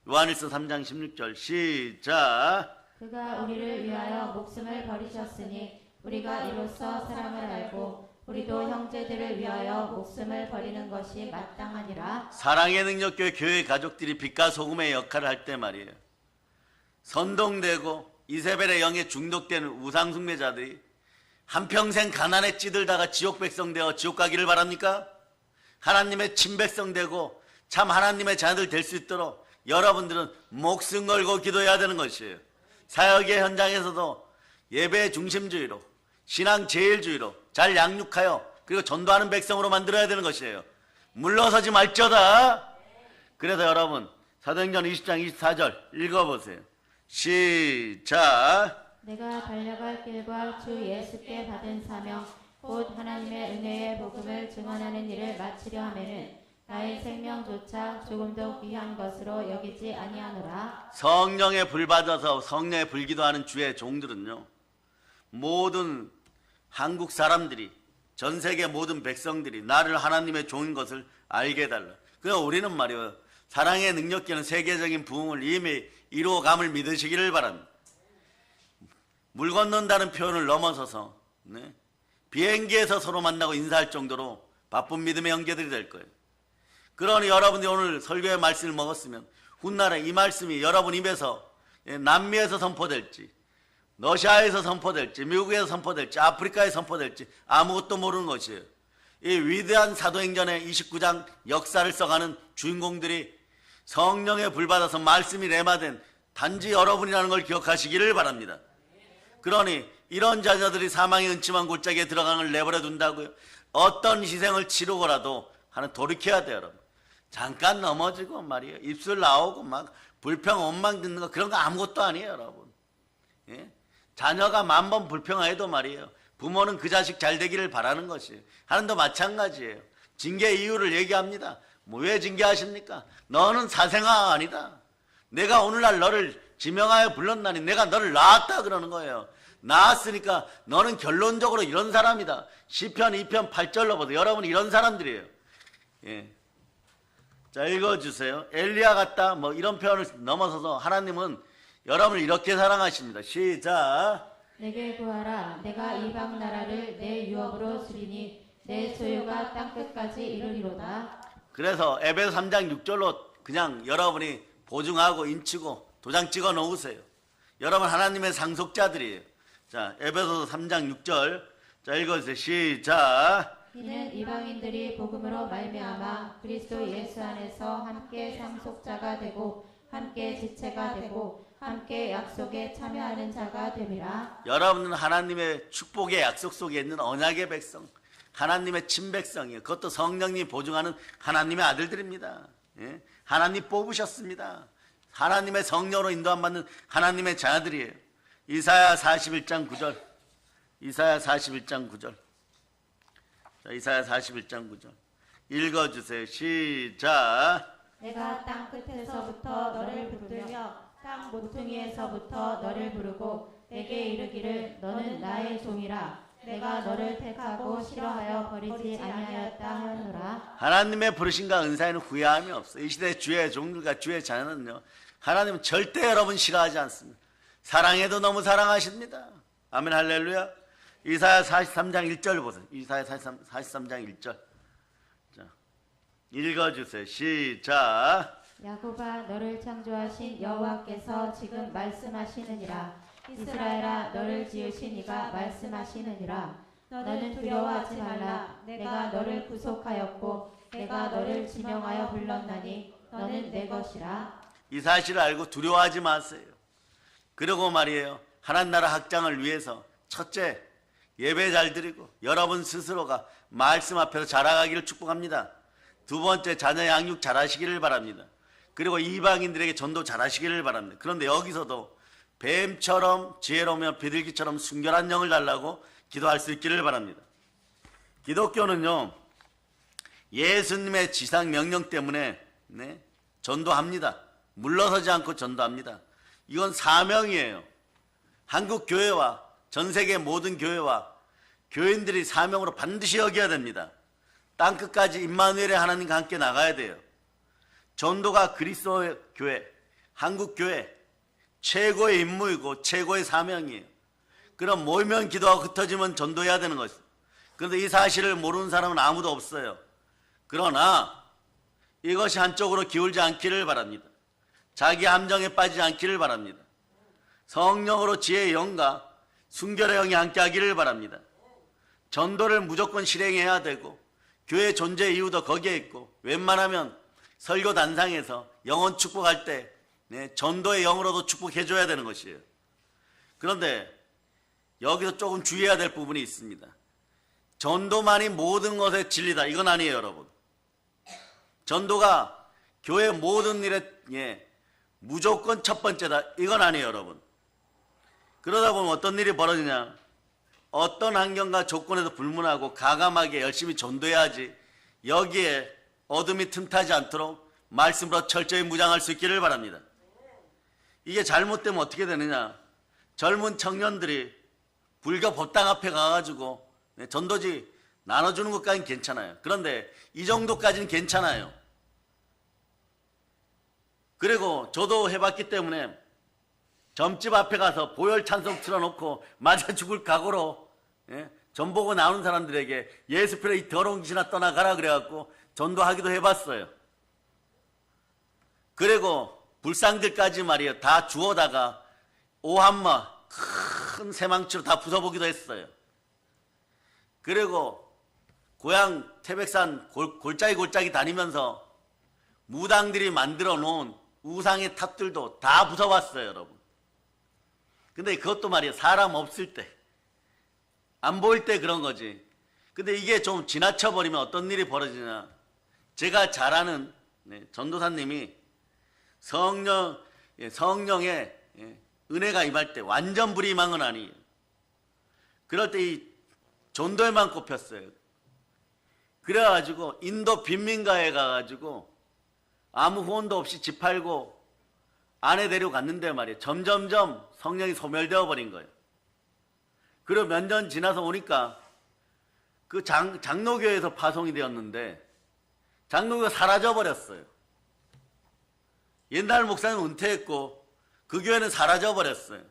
요한일서 3장 16절 시작. 그가 우리를 위하여 목숨을 버리셨으니 우리가 이로써 사랑을 알고 우리도 형제들을 위하여 목숨을 버리는 것이 마땅하니라. 사랑의 능력교회 교회 가족들이 빛과 소금의 역할을 할 때 말이에요. 선동되고 이세벨의 영에 중독되는 우상숭배자들이 한평생 가난에 찌들다가 지옥 백성 되어 지옥 가기를 바랍니까? 하나님의 친백성 되고 참 하나님의 자녀들 될 수 있도록 여러분들은 목숨 걸고 기도해야 되는 것이에요. 사역의 현장에서도 예배 중심주의로 신앙 제일주의로 잘 양육하여 그리고 전도하는 백성으로 만들어야 되는 것이에요. 물러서지 말지어다. 그래서 여러분 사도행전 20장 24절 읽어보세요. 시작. 내가 달려갈 길과 주 예수께 받은 사명 곧 하나님의 은혜의 복음을 증언하는 일을 마치려 하면은 나의 생명조차 조금도 귀한 것으로 여기지 아니하노라. 성령에 불 받아서 성령에 불기도하는 주의 종들은요, 모든 한국 사람들이 전 세계 모든 백성들이 나를 하나님의 종인 것을 알게 해달라. 그래서 우리는 말이에요, 사랑의 능력계는 세계적인 부흥을 이미 이루어감을 믿으시기를 바랍니다. 물 건넌다는 표현을 넘어서서 비행기에서 서로 만나고 인사할 정도로 바쁜 믿음의 형제들이 될 거예요. 그러니 여러분이 오늘 설교의 말씀을 먹었으면 훗날에 이 말씀이 여러분 입에서 남미에서 선포될지 러시아에서 선포될지 미국에서 선포될지 아프리카에 선포될지 아무것도 모르는 것이에요. 이 위대한 사도행전의 29장 역사를 써가는 주인공들이 성령에 불받아서 말씀이 레마된 단지 여러분이라는 걸 기억하시기를 바랍니다. 그러니 이런 자녀들이 사망의 은침한 골짜기에 들어가는 걸 내버려 둔다고요? 어떤 희생을 치르고라도 하나 돌이켜야 돼요, 여러분. 잠깐 넘어지고 말이에요, 입술 나오고 막 불평 원망 듣는 거 그런 거 아무것도 아니에요, 여러분. 예? 자녀가 10,000번 불평해도 말이에요, 부모는 그 자식 잘 되기를 바라는 것이에요. 하나님도 마찬가지예요. 징계 이유를 얘기합니다. 뭐 왜 징계하십니까? 너는 사생아가 아니다. 내가 오늘날 너를 지명하여 불렀나니 내가 너를 낳았다 그러는 거예요. 낳았으니까 너는 결론적으로 이런 사람이다. 시편 2편 8절로 보세요. 여러분 이런 사람들이에요. 예. 자, 읽어주세요. 엘리야 같다 뭐 이런 표현을 넘어서서 하나님은 여러분을 이렇게 사랑하십니다. 시작. 내게 구하라. 내가 이방 나라를 내 유업으로 주리니 내 소유가 땅끝까지 이르리로다. 그래서 에베소 3장 6절로 그냥 여러분이 보증하고 인치고 도장 찍어 놓으세요. 여러분 하나님의 상속자들이에요. 자, 에베소 3장 6절. 자, 읽어주세요. 시작. 이는 이방인들이 복음으로 말미암아 그리스도 예수 안에서 함께 상속자가 되고 함께 지체가 되고 함께 약속에 참여하는 자가 됨이라. 여러분은 하나님의 축복의 약속 속에 있는 언약의 백성, 하나님의 친백성이에요. 그것도 성령님이 보증하는 하나님의 아들들입니다. 예? 하나님 뽑으셨습니다. 하나님의 성령으로 인도함 받는 하나님의 자녀들이에요. 이사야 41장 9절. 이사야 41장 9절. 자, 이사야 41장 9절. 읽어주세요. 시작. 내가 땅 끝에서부터 너를 붙들며 땅 모퉁이에서부터 너를 부르고 내게 이르기를 너는 나의 종이라. 내가 너를 택하고 싫어하여 버리지 아니하였다 하노라. 하나님의 부르심과 은사에는 후회함이 없어요. 이 시대 주의 종들과 주의 자녀는요, 하나님은 절대 여러분 싫어하지 않습니다. 사랑해도 너무 사랑하십니다. 아멘 할렐루야. 이사야 43장 1절 보세요. 이사야 43장 1절. 자, 읽어주세요. 시작. 야곱아 너를 창조하신 여호와께서 지금 말씀하시느니라. 이스라엘아 너를 지으신 이가 말씀하시느니라. 너는 두려워하지 말라. 내가 너를 구속하였고 내가 너를 지명하여 불렀나니 너는 내 것이라. 이 사실을 알고 두려워하지 마세요. 그리고 말이에요. 하나님 나라 확장을 위해서 첫째, 예배 잘 드리고 여러분 스스로가 말씀 앞에서 자라가기를 축복합니다. 두 번째, 자녀 양육 잘하시기를 바랍니다. 그리고 이방인들에게 전도 잘하시기를 바랍니다. 그런데 여기서도 뱀처럼 지혜로우며 비둘기처럼 순결한 영을 달라고 기도할 수 있기를 바랍니다. 기독교는요, 예수님의 지상 명령 때문에 전도합니다. 물러서지 않고 전도합니다. 이건 사명이에요. 한국 교회와 전 세계 모든 교회와 교인들이 사명으로 반드시 여겨야 됩니다. 땅끝까지 임마누엘의 하나님과 함께 나가야 돼요. 전도가 그리스도의 교회, 한국 교회 최고의 임무이고 최고의 사명이에요. 그럼 모이면 기도하고 흩어지면 전도해야 되는 것이죠. 그런데 이 사실을 모르는 사람은 아무도 없어요. 그러나 이것이 한쪽으로 기울지 않기를 바랍니다. 자기 함정에 빠지지 않기를 바랍니다. 성령으로 지혜의 영과 순결의 영이 함께 하기를 바랍니다. 전도를 무조건 실행해야 되고 교회 존재 이유도 거기에 있고 웬만하면 설교 단상에서 영혼 축복할 때 전도의 영으로도 축복해줘야 되는 것이에요. 그런데 여기서 조금 주의해야 될 부분이 있습니다. 전도만이 모든 것의 진리다. 이건 아니에요, 여러분. 전도가 교회 모든 일에 무조건 첫 번째다. 이건 아니에요, 여러분. 그러다 보면 어떤 일이 벌어지냐. 어떤 환경과 조건에도 불문하고 가감하게 열심히 전도해야지 여기에 어둠이 틈타지 않도록 말씀으로 철저히 무장할 수 있기를 바랍니다. 이게 잘못되면 어떻게 되느냐. 젊은 청년들이 불교 법당 앞에 가가지고 전도지 나눠주는 것까지는 괜찮아요. 그런데 이 정도까지는 괜찮아요. 그리고 저도 해봤기 때문에 점집 앞에 가서 보혈 찬송 틀어놓고 맞아 죽을 각오로 전 보고 나오는 사람들에게 예수 필요 이 더러운 귀신아 떠나가라 그래갖고 전도하기도 해봤어요. 그리고 불상들까지 말이에요. 다 주워다가 오한마 큰 새망치로 다 부숴보기도 했어요. 그리고 고향 태백산 골짜기 다니면서 무당들이 만들어 놓은 우상의 탑들도 다 부숴봤어요, 여러분. 근데 그것도 말이에요. 사람 없을 때, 안 보일 때 그런 거지. 근데 이게 좀 지나쳐버리면 어떤 일이 벌어지냐. 제가 잘 아는 전도사님이 성령의 은혜가 임할 때 완전 불임한 건 아니에요. 그럴 때 이 전도에만 꼽혔어요. 그래가지고 인도 빈민가에 가가지고 아무 후원도 없이 집 팔고 아내 데리고 갔는데 말이에요. 점점점 성령이 소멸되어 버린 거예요. 그리고 몇 년 지나서 오니까 그 장로교에서 파송이 되었는데 장로교가 사라져 버렸어요. 옛날 목사님 은퇴했고 그 교회는 사라져 버렸어요.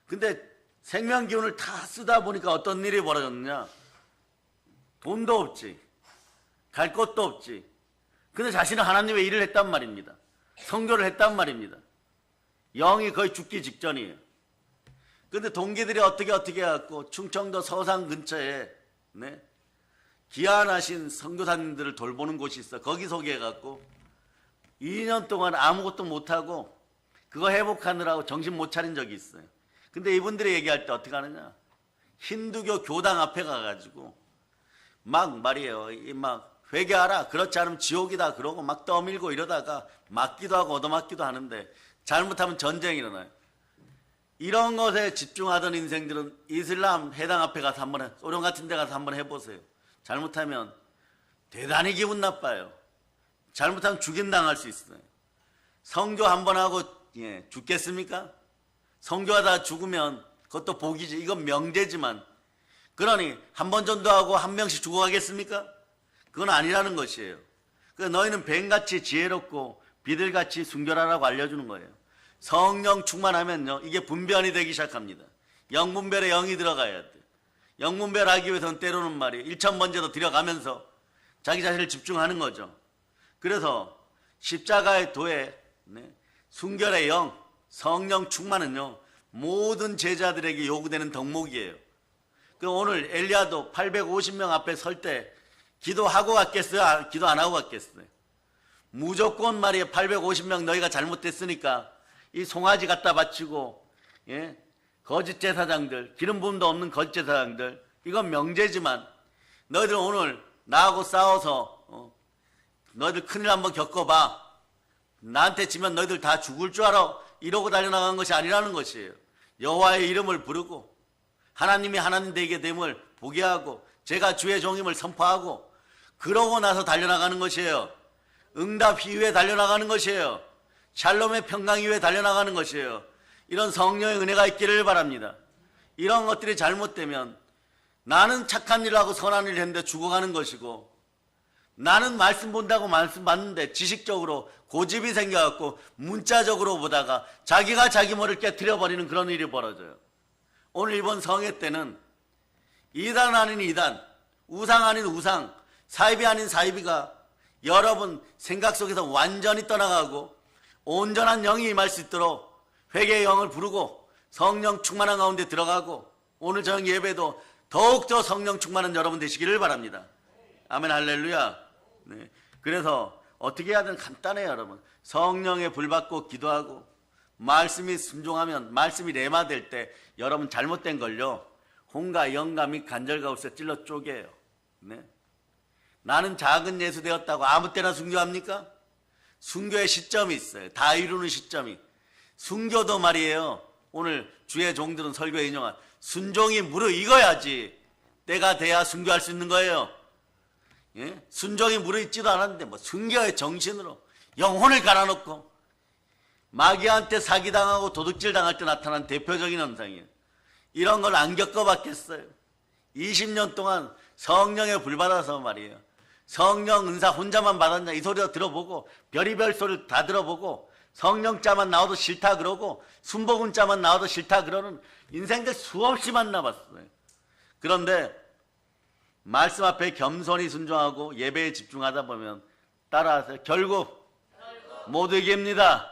근데 생명 기운을 다 쓰다 보니까 어떤 일이 벌어졌느냐. 돈도 없지, 갈 곳도 없지. 근데 자신은 하나님의 일을 했단 말입니다. 선교를 했단 말입니다. 영이 거의 죽기 직전이에요. 근데 동기들이 어떻게 해갖고 충청도 서산 근처에 귀환하신 선교사님들을 돌보는 곳이 있어. 거기 소개해갖고 2년 동안 아무것도 못하고 그거 회복하느라고 정신 못 차린 적이 있어요. 근데 이분들이 얘기할 때 어떻게 하느냐. 힌두교 교당 앞에 가가지고 막 말이에요. 막 회개하라. 그렇지 않으면 지옥이다. 그러고 막 떠밀고 이러다가 맞기도 하고 얻어맞기도 하는데 잘못하면 전쟁이 일어나요. 이런 것에 집중하던 인생들은 이슬람 해당 앞에 가서 한번 소련 같은 데 가서 한번 해보세요. 잘못하면 대단히 기분 나빠요. 잘못하면 죽임당할 수 있어요. 선교 한번 하고 죽겠습니까? 선교하다 죽으면 그것도 복이지. 이건 명제지만 그러니 한 번 전도하고 한 명씩 죽어가겠습니까? 그건 아니라는 것이에요. 그래서 너희는 뱀같이 지혜롭고 비들같이 순결하라고 알려주는 거예요. 성령 충만하면요 이게 분별이 되기 시작합니다. 영분별에 영이 들어가야 돼. 영분별하기 위해서는 때로는 말이에요 1,000번째도 들어가면서 자기 자신을 집중하는 거죠. 그래서 십자가의 도에 순결의 영, 성령 충만은요 모든 제자들에게 요구되는 덕목이에요. 그 오늘 엘리야도 850명 앞에 설 때 기도하고 갔겠어요? 기도 안 하고 갔겠어요? 무조건 말이에요. 850명 너희가 잘못됐으니까 이 송아지 갖다 바치고, 거짓 제사장들, 기름 부음도 없는 거짓 제사장들, 이건 명제지만 너희들 오늘 나하고 싸워서 너희들 큰일 한번 겪어봐. 나한테 지면 너희들 다 죽을 줄 알아. 이러고 달려나간 것이 아니라는 것이에요. 여호와의 이름을 부르고 하나님이 하나님 되게 됨을 보게 하고 제가 주의 종임을 선포하고 그러고 나서 달려나가는 것이에요. 응답 이후에 달려나가는 것이에요. 샬롬의 평강 이후에 달려나가는 것이에요. 이런 성령의 은혜가 있기를 바랍니다. 이런 것들이 잘못되면 나는 착한 일을 하고 선한 일을 했는데 죽어가는 것이고, 나는 말씀 본다고 말씀 받는데 지식적으로 고집이 생겨갖고 문자적으로 보다가 자기가 자기 머리를 깨트려버리는 그런 일이 벌어져요. 오늘 이번 성회 때는 이단 아닌 이단, 우상 아닌 우상, 사이비 아닌 사이비가 여러분 생각 속에서 완전히 떠나가고 온전한 영이 임할 수 있도록 회개의 영을 부르고 성령 충만한 가운데 들어가고, 오늘 저녁 예배도 더욱더 성령 충만한 여러분 되시기를 바랍니다. 아멘, 할렐루야. 그래서 어떻게 해야 되는 간단해요. 여러분, 성령에 불받고 기도하고 말씀이 순종하면, 말씀이 레마될 때 여러분 잘못된 걸요 혼과 영과 및 간절가우스에 찔러 쪼개요. 나는 작은 예수 되었다고 아무 때나 순교합니까? 순교의 시점이 있어요. 다 이루는 시점이. 순교도 말이에요, 오늘 주의 종들은 설교에 인용한 순종이 무르익어야지 때가 돼야 순교할 수 있는 거예요. 순종이 무르익지도 않았는데 뭐 순교의 정신으로 영혼을 갈아놓고 마귀한테 사기당하고 도둑질 당할 때 나타난 대표적인 현상이에요. 이런 걸 안 겪어봤겠어요? 20년 동안 성령에 불받아서 말이에요, 성령 은사 혼자만 받았냐 이 소리도 들어보고 별의별 소리를 다 들어보고 성령자만 나와도 싫다 그러고 순복음자만 나와도 싫다 그러는 인생들 수없이 만나봤어요. 그런데 말씀 앞에 겸손히 순종하고 예배에 집중하다 보면 따라하세요. 결국 못 이깁니다.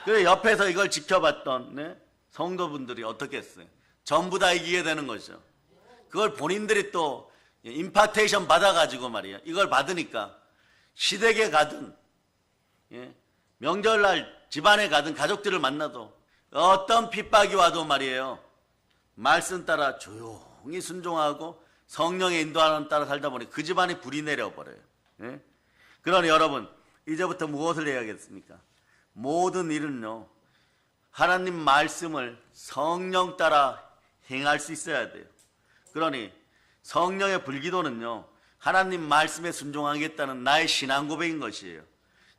그래 옆에서 이걸 지켜봤던 성도분들이 어떻게 했어요? 전부 다 이기게 되는 것이죠. 그걸 본인들이 또 임파테이션 받아가지고 말이에요, 이걸 받으니까 시댁에 가든 명절날 집안에 가든 가족들을 만나도 어떤 핍박이 와도 말이에요, 말씀 따라 조용히 순종하고 성령의 인도하는 따라 살다 보니 그 집안에 불이 내려버려요. 그러니 여러분, 이제부터 무엇을 해야겠습니까? 모든 일은요 하나님 말씀을 성령 따라 행할 수 있어야 돼요. 그러니 성령의 불기도는요 하나님 말씀에 순종하겠다는 나의 신앙 고백인 것이에요.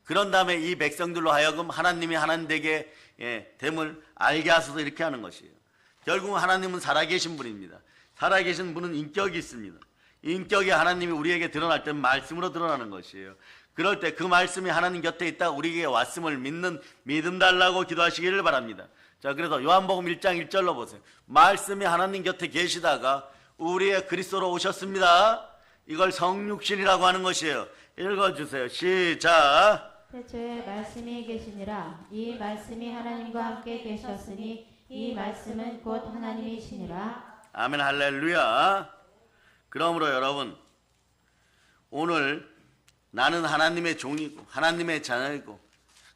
그런 다음에 이 백성들로 하여금 하나님이 하나님 되게 됨을 알게 하소서 이렇게 하는 것이에요. 결국 하나님은 살아계신 분입니다. 살아계신 분은 인격이 있습니다. 인격이 하나님이 우리에게 드러날 때 말씀으로 드러나는 것이에요. 그럴 때 그 말씀이 하나님 곁에 있다 우리에게 왔음을 믿는 믿음 달라고 기도하시기를 바랍니다. 자, 그래서 요한복음 1장 1절로 보세요. 말씀이 하나님 곁에 계시다가 우리의 그리스도로 오셨습니다. 이걸 성육신이라고 하는 것이에요. 읽어주세요. 시작. 태초에 말씀이 계시니라. 이 말씀이 하나님과 함께 계셨으니 이 말씀은 곧 하나님이시니라. 아멘, 할렐루야. 그러므로 여러분, 오늘 나는 하나님의 종이고 하나님의 자녀이고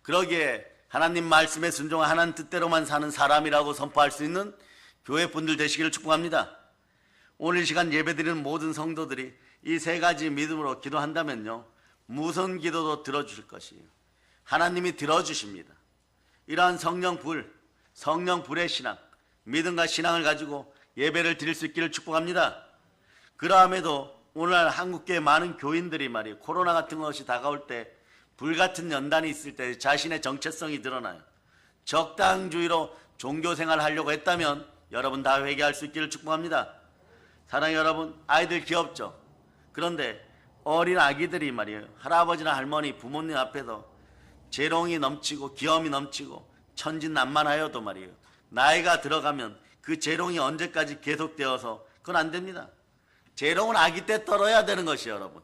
그러기에 하나님 말씀에 순종한 하나님 뜻대로만 사는 사람이라고 선포할 수 있는 교회 분들 되시기를 축복합니다. 오늘 이 시간 예배드리는 모든 성도들이 이 세 가지 믿음으로 기도한다면요 무슨 기도도 들어주실 것이에요. 하나님이 들어주십니다. 이러한 성령불의 신앙, 믿음과 신앙을 가지고 예배를 드릴 수 있기를 축복합니다. 그러함에도 오늘날 한국교회 많은 교인들이 말이에요, 코로나 같은 것이 다가올 때, 불같은 연단이 있을 때 자신의 정체성이 드러나요. 적당주의로 종교생활을 하려고 했다면 여러분 다 회개할 수 있기를 축복합니다. 사랑하는 여러분, 아이들 귀엽죠? 그런데 어린 아기들이 말이에요, 할아버지나 할머니, 부모님 앞에서 재롱이 넘치고 귀염이 넘치고 천진난만하여도 말이에요, 나이가 들어가면 그 재롱이 언제까지 계속되어서 그건 안 됩니다. 재롱은 아기 때 떨어야 되는 것이에요. 여러분,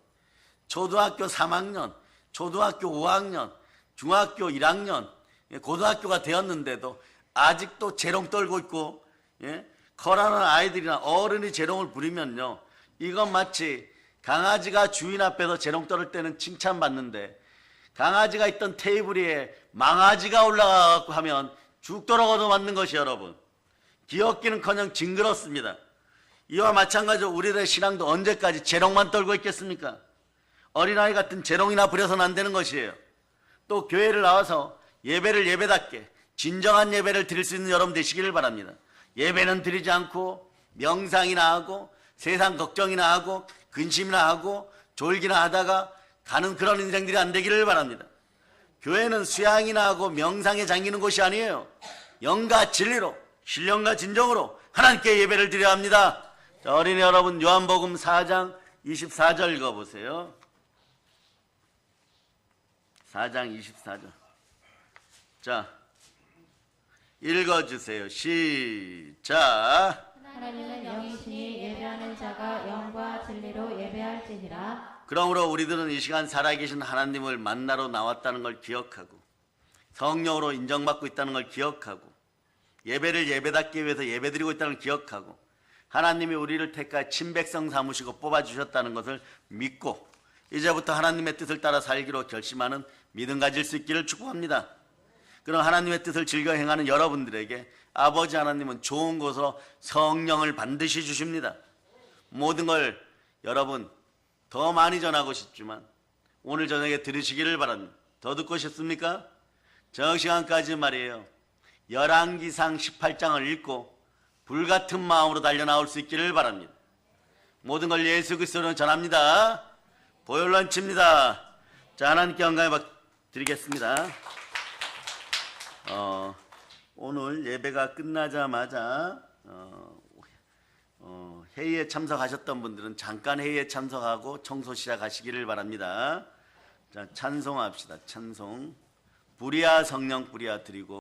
초등학교 3학년, 초등학교 5학년, 중학교 1학년, 고등학교가 되었는데도 아직도 재롱 떨고 있고, 커라는 아이들이나 어른이 재롱을 부리면요, 이건 마치 강아지가 주인 앞에서 재롱 떨을 때는 칭찬받는데 강아지가 있던 테이블 위에 망아지가 올라가고 하면 죽도록 얻어맞는 것이 여러분, 귀엽기는커녕 징그럽습니다. 이와 마찬가지로 우리들의 신앙도 언제까지 재롱만 떨고 있겠습니까? 어린아이 같은 재롱이나 부려서는 안 되는 것이에요. 또 교회를 나와서 예배를 예배답게 진정한 예배를 드릴 수 있는 여러분 되시기를 바랍니다. 예배는 드리지 않고 명상이나 하고 세상 걱정이나 하고 근심이나 하고 졸기나 하다가 가는 그런 인생들이 안 되기를 바랍니다. 교회는 수양이나 하고 명상에 잠기는 곳이 아니에요. 영과 진리로 신령과 진정으로 하나님께 예배를 드려야 합니다. 자, 어린이 여러분, 요한복음 4장 24절 읽어보세요. 4장 24절. 자, 읽어주세요. 시작. 하나님은 영이시니 예배하는 자가 영과 진리로 예배할지니라. 그러므로 우리들은 이 시간 살아계신 하나님을 만나러 나왔다는 걸 기억하고 성령으로 인정받고 있다는 걸 기억하고 예배를 예배답기 위해서 예배드리고 있다는 걸 기억하고 하나님이 우리를 택하여 친백성 삼으시고 뽑아주셨다는 것을 믿고 이제부터 하나님의 뜻을 따라 살기로 결심하는 믿음 가질 수 있기를 축복합니다. 그럼 하나님의 뜻을 즐겨 행하는 여러분들에게 아버지 하나님은 좋은 곳으로 성령을 반드시 주십니다. 모든 걸 여러분 더 많이 전하고 싶지만 오늘 저녁에 들으시기를 바랍니다. 더 듣고 싶습니까? 저녁 시간까지 말이에요. 열왕기상 18장을 읽고 불같은 마음으로 달려나올 수 있기를 바랍니다. 모든 걸 예수 그리스도로 전합니다. 보혈런치입니다. 자, 하나님께 영광을 드리겠습니다. 오늘 예배가 끝나자마자 회의에 참석하셨던 분들은 잠깐 회의에 참석하고 청소 시작하시기를 바랍니다. 자, 찬송합시다. 찬송. 뿌리야 성령 뿌리야 드리고